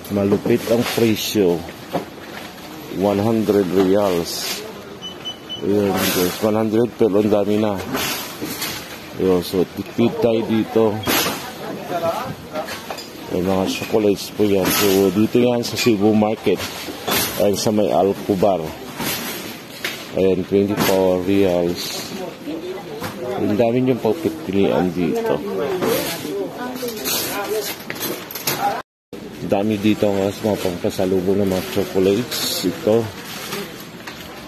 Malupit ang presyo. 100 reals. Ayan guys, 100 pero ang dami na. Ayan, so tipid tayo dito. Ayan, mga chocolates po yan. So dito yan sa Cebu Market. Ayan sa may Alcobar. Ayan, 24 reals. Ang dami niyong pagpipilian dito. Dami dito nga sa mga pangpasalubong ng mga chocolates. Ito.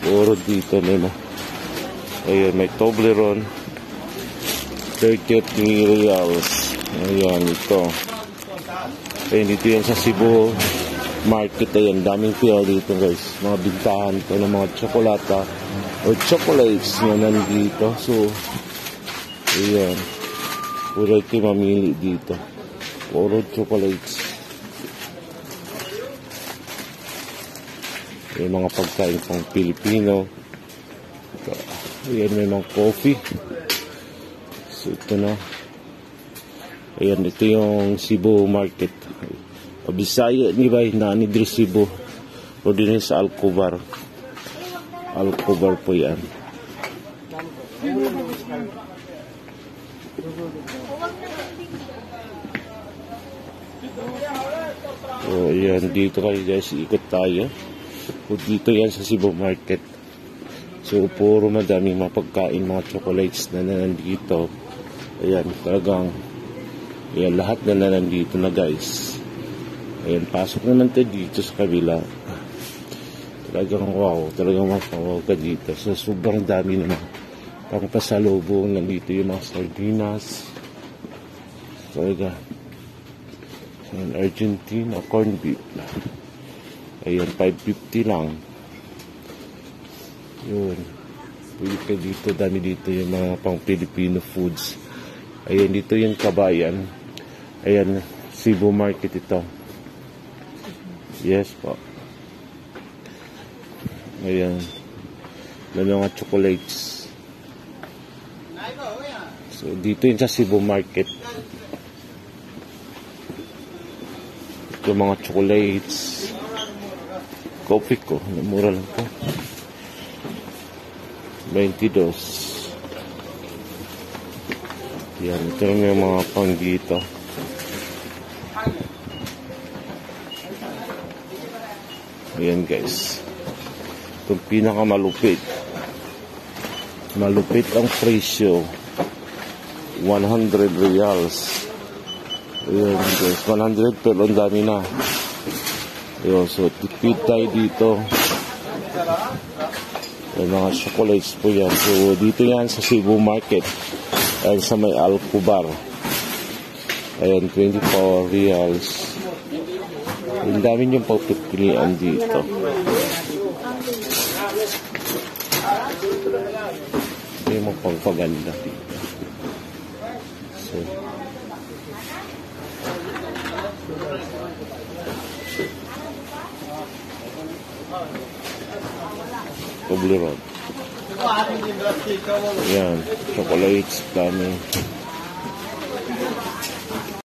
Puro dito nila. Ayan, may Toblerone. 33 reals. Ayan, ito. Ayan, dito yan sa Cebu Market. Ayan, daming pila dito guys. Mga bintahan ito ng mga tsokolata o chocolates na nandito. So, ayan. Puro ito mamili dito. Puro chocolates. May mga pagkain pang Pilipino. Ayan, may mga coffee. So, ito na. Ayan, ito yung Cebu Market. Bisaya ni ba, na ni Cebu. O din sa Alcobar. Alcobar po yan. So, ayan, dito kayo guys, ikot tayo. O dito yan sa Cebu Market. So puro madaming mga pagkain, mga chocolates na nandito. Ayan, talagang ayan, lahat na nandito na guys. Ayan, pasok naman tayo dito sa kabila. Talagang wow, talagang mapawaw ka dito. So sobrang dami naman pangpasalubong. Nandito yung mga sardinas. Talaga. Ayan, Argentina corn beef. Ayan, 550 lang. Yun. Pwede ka dito. Dami dito yung mga pang Filipino foods. Ayan, dito yung Kabayan. Ayan, Cebu Market ito. Yes po. Ayan. May mga chocolates. So, dito yung sa Cebu Market. Ito mga chocolates. Coffee ko, mura lang po. 22. Yan, ito lang yung mga pang dito. Ayan guys. Itong pinakamalupit. Malupit ang presyo. 100 reals. Ayan guys, 100 pero ang dami na. Ayan, so tipid tayo dito. Ayan, mga chocolates po yan. So dito yan sa Cebu Market. Ayan sa may Alcobar. Ayan, 24 reals. Ang dami niyong pagpipilian dito. Ito yung mga pagpaganda. So Toblerone. Ayan, chocolates, dami.